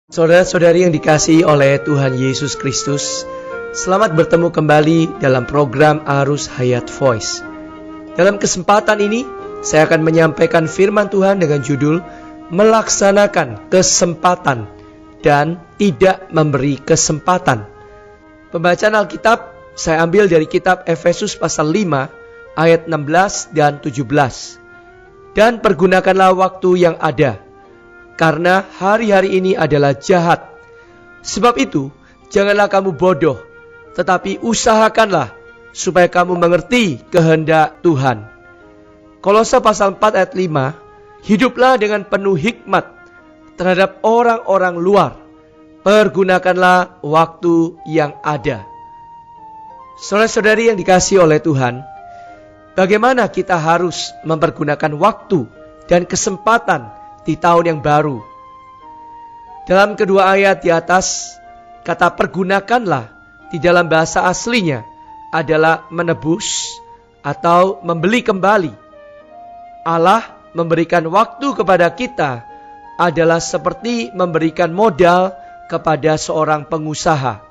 Saudara-saudari yang dikasihi oleh Tuhan Yesus Kristus, selamat bertemu kembali dalam program Arus Hayat Voice. Dalam kesempatan ini, saya akan menyampaikan firman Tuhan dengan judul Melaksanakan Kesempatan dan Tidak Memberi Kesempatan. Pembacaan Alkitab saya ambil dari kitab Efesus pasal 5 ayat 16 dan 17. Dan pergunakanlah waktu yang ada, karena hari-hari ini adalah jahat. Sebab itu, janganlah kamu bodoh, tetapi usahakanlah supaya kamu mengerti kehendak Tuhan. Kolose pasal 4 ayat 5, hiduplah dengan penuh hikmat terhadap orang-orang luar. Pergunakanlah waktu yang ada. Saudara-saudari yang dikasihi oleh Tuhan, bagaimana kita harus mempergunakan waktu dan kesempatan di tahun yang baru? Dalam kedua ayat di atas, kata pergunakanlah di dalam bahasa aslinya adalah menebus atau membeli kembali. Allah memberikan waktu kepada kita adalah seperti memberikan modal kepada seorang pengusaha.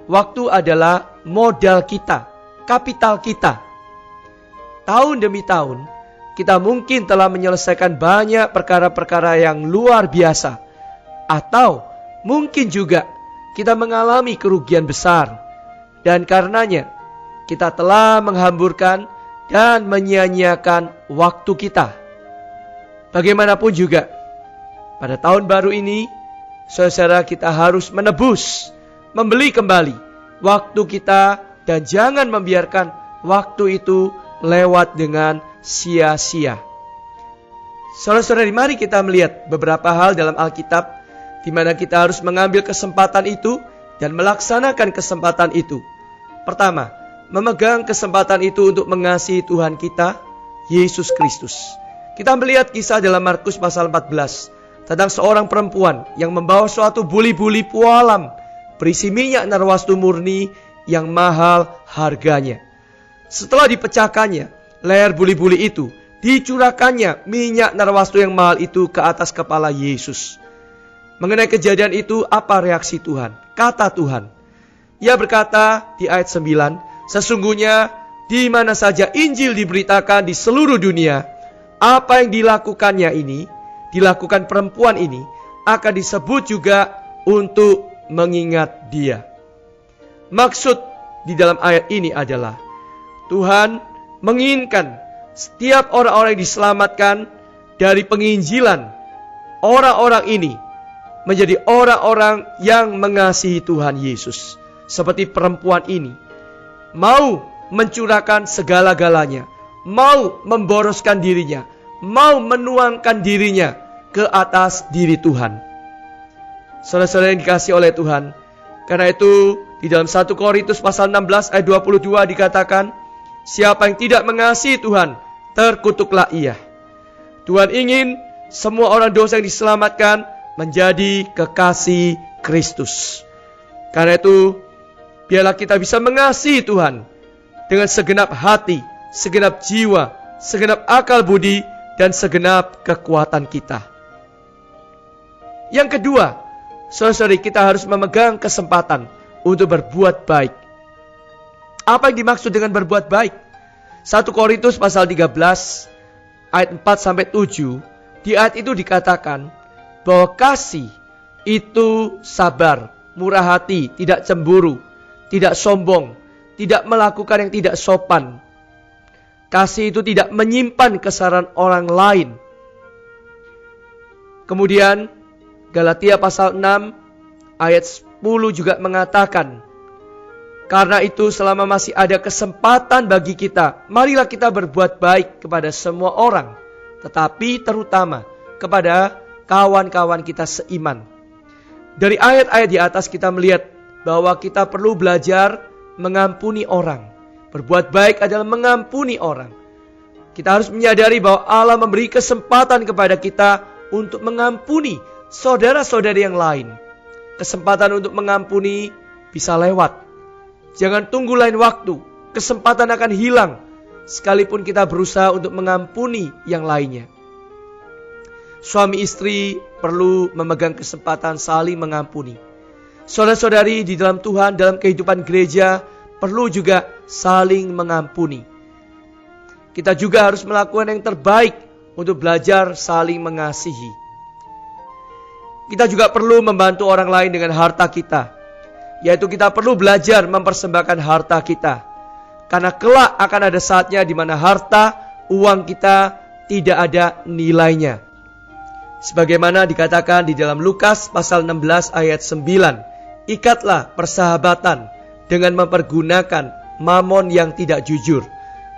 Waktu adalah modal kita, kapital kita. Tahun demi tahun, kita mungkin telah menyelesaikan banyak perkara-perkara yang luar biasa. Atau mungkin juga kita mengalami kerugian besar. Dan karenanya kita telah menghamburkan dan menyia-nyiakan waktu kita. Bagaimanapun juga, pada tahun baru ini, saudara kita harus menebus, membeli kembali waktu kita. Dan jangan membiarkan waktu itu lewat dengan sia-sia. Saudara-saudari, mari kita melihat beberapa hal dalam Alkitab di mana kita harus mengambil kesempatan itu dan melaksanakan kesempatan itu. Pertama, memegang kesempatan itu untuk mengasihi Tuhan kita, Yesus Kristus. Kita melihat kisah dalam Markus pasal 14 tentang seorang perempuan yang membawa suatu buli-buli pualam berisi minyak narwastu murni yang mahal harganya. Setelah dipecahkannya leher buli-buli itu, dicurahkannya minyak narwastu yang mahal itu ke atas kepala Yesus. Mengenai kejadian itu, apa reaksi Tuhan? Kata Tuhan, Ia berkata di ayat 9, sesungguhnya di mana saja Injil diberitakan di seluruh dunia, apa yang dilakukannya ini, dilakukan perempuan ini, akan disebut juga untuk mengingat dia. Maksud di dalam ayat ini adalah Tuhan menginginkan setiap orang-orang yang diselamatkan dari penginjilan orang-orang ini menjadi orang-orang yang mengasihi Tuhan Yesus. Seperti perempuan ini mau mencurahkan segala-galanya, mau memboroskan dirinya, mau menuangkan dirinya ke atas diri Tuhan. Saudara-saudara yang dikasihi oleh Tuhan, karena itu di dalam 1 Korintus pasal 16 ayat 22 dikatakan, siapa yang tidak mengasihi Tuhan, terkutuklah ia. Tuhan ingin semua orang dosa yang diselamatkan menjadi kekasih Kristus. Karena itu, biarlah kita bisa mengasihi Tuhan dengan segenap hati, segenap jiwa, segenap akal budi, dan segenap kekuatan kita. Yang kedua, saudara-saudari, kita harus memegang kesempatan untuk berbuat baik. Apa yang dimaksud dengan berbuat baik? 1 Korintus pasal 13 ayat 4-7, di ayat itu dikatakan bahwa kasih itu sabar, murah hati, tidak cemburu, tidak sombong, tidak melakukan yang tidak sopan. Kasih itu tidak menyimpan kesalahan orang lain. Kemudian Galatia pasal 6 ayat 10 juga mengatakan, karena itu selama masih ada kesempatan bagi kita, marilah kita berbuat baik kepada semua orang, tetapi terutama kepada kawan-kawan kita seiman. Dari ayat-ayat di atas kita melihat bahwa kita perlu belajar mengampuni orang. Berbuat baik adalah mengampuni orang. Kita harus menyadari bahwa Allah memberi kesempatan kepada kita untuk mengampuni saudara-saudari yang lain. Kesempatan untuk mengampuni bisa lewat. Jangan tunggu lain waktu. Kesempatan akan hilang sekalipun kita berusaha untuk mengampuni yang lainnya. Suami istri perlu memegang kesempatan saling mengampuni. Saudara-saudari di dalam Tuhan, dalam kehidupan gereja, perlu juga saling mengampuni. Kita juga harus melakukan yang terbaik untuk belajar saling mengasihi. Kita juga perlu membantu orang lain dengan harta kita, yaitu kita perlu belajar mempersembahkan harta kita. Karena kelak akan ada saatnya di mana harta, uang kita tidak ada nilainya. Sebagaimana dikatakan di dalam Lukas pasal 16 ayat 9, ikatlah persahabatan dengan mempergunakan mamon yang tidak jujur,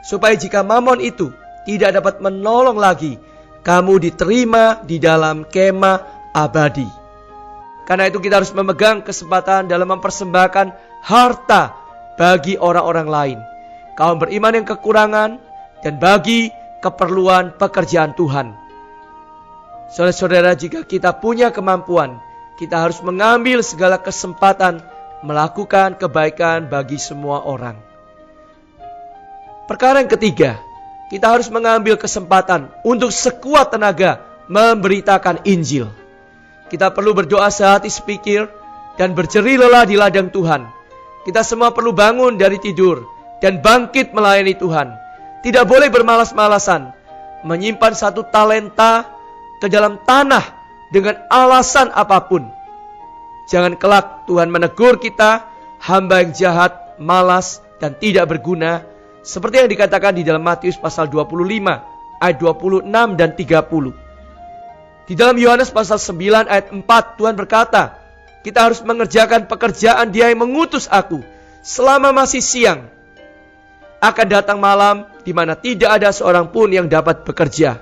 supaya jika mamon itu tidak dapat menolong lagi, kamu diterima di dalam kemah abadi. Karena itu kita harus memegang kesempatan dalam mempersembahkan harta bagi orang-orang lain, kaum beriman yang kekurangan, dan bagi keperluan pekerjaan Tuhan. Saudara-saudara, jika kita punya kemampuan, kita harus mengambil segala kesempatan melakukan kebaikan bagi semua orang. Perkara yang ketiga, kita harus mengambil kesempatan untuk sekuat tenaga memberitakan Injil. Kita perlu berdoa sehati sepikir dan berjerih lelah di ladang Tuhan. Kita semua perlu bangun dari tidur dan bangkit melayani Tuhan. Tidak boleh bermalas-malasan, menyimpan satu talenta ke dalam tanah dengan alasan apapun. Jangan kelak Tuhan menegur kita, hamba yang jahat, malas, dan tidak berguna, seperti yang dikatakan di dalam Matius pasal 25 ayat 26 dan 30. Di dalam Yohanes pasal 9 ayat 4, Tuhan berkata, kita harus mengerjakan pekerjaan Dia yang mengutus aku selama masih siang. Akan datang malam di mana tidak ada seorang pun yang dapat bekerja.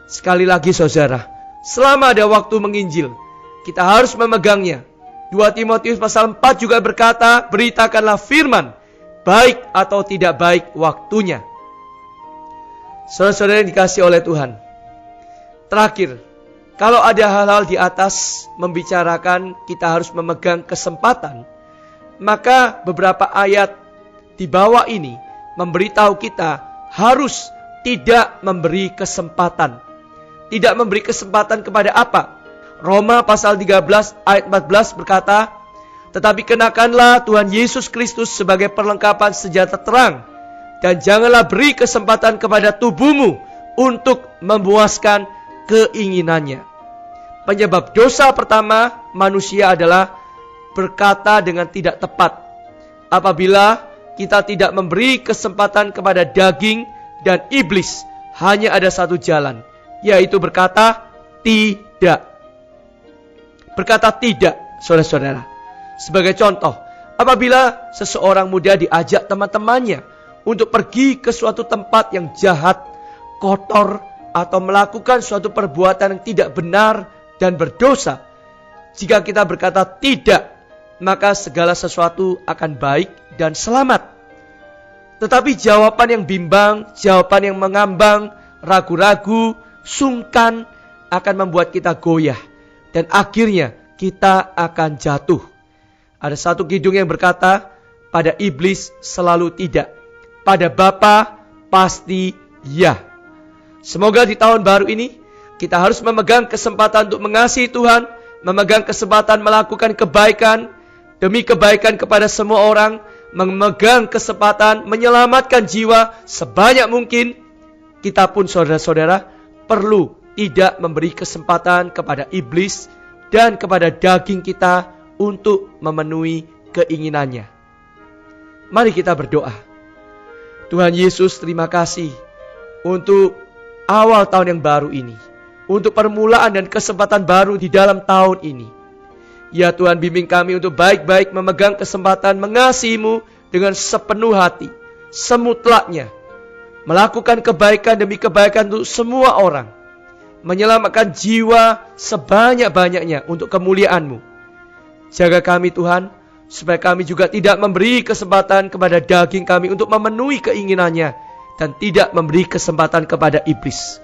Sekali lagi saudara, selama ada waktu menginjil, kita harus memegangnya. 2 Timotius pasal 4 juga berkata, beritakanlah firman, baik atau tidak baik waktunya. Saudara-saudara yang dikasihi oleh Tuhan, terakhir, kalau ada hal-hal di atas membicarakan kita harus memegang kesempatan, maka beberapa ayat di bawah ini memberitahu kita harus tidak memberi kesempatan. Tidak memberi kesempatan kepada apa? Roma pasal 13 ayat 14 berkata, tetapi kenakanlah Tuhan Yesus Kristus sebagai perlengkapan senjata terang, dan janganlah beri kesempatan kepada tubuhmu untuk memuaskan keinginannya. Penyebab dosa pertama manusia adalah berkata dengan tidak tepat. Apabila kita tidak memberi kesempatan kepada daging dan iblis, hanya ada satu jalan, yaitu berkata tidak. Berkata tidak, saudara-saudara. Sebagai contoh, apabila seseorang muda diajak teman-temannya untuk pergi ke suatu tempat yang jahat, kotor, atau melakukan suatu perbuatan yang tidak benar dan berdosa, jika kita berkata tidak, maka segala sesuatu akan baik dan selamat. Tetapi jawaban yang bimbang, jawaban yang mengambang, ragu-ragu, sungkan akan membuat kita goyah, dan akhirnya kita akan jatuh. Ada satu kidung yang berkata, pada iblis selalu tidak, pada Bapa pasti ya. Semoga di tahun baru ini kita harus memegang kesempatan untuk mengasihi Tuhan, memegang kesempatan melakukan kebaikan demi kebaikan kepada semua orang, memegang kesempatan menyelamatkan jiwa sebanyak mungkin. Kita pun saudara-saudara perlu tidak memberi kesempatan kepada iblis dan kepada daging kita untuk memenuhi keinginannya. Mari kita berdoa. Tuhan Yesus, terima kasih untuk awal tahun yang baru ini, untuk permulaan dan kesempatan baru di dalam tahun ini. Ya Tuhan, bimbing kami untuk baik-baik memegang kesempatan mengasihi-Mu dengan sepenuh hati, semutlaknya, melakukan kebaikan demi kebaikan untuk semua orang, menyelamatkan jiwa sebanyak-banyaknya untuk kemuliaan-Mu. Jaga kami Tuhan, supaya kami juga tidak memberi kesempatan kepada daging kami untuk memenuhi keinginannya, dan tidak memberi kesempatan kepada iblis.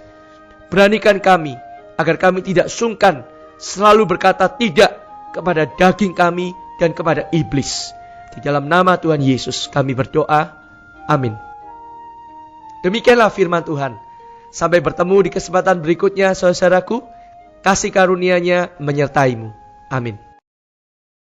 Beranikan kami, agar kami tidak sungkan selalu berkata tidak kepada daging kami dan kepada iblis. Di dalam nama Tuhan Yesus kami berdoa. Amin. Demikianlah firman Tuhan. Sampai bertemu di kesempatan berikutnya, saudaraku. kasih karunia-Nya menyertaimu. Amin.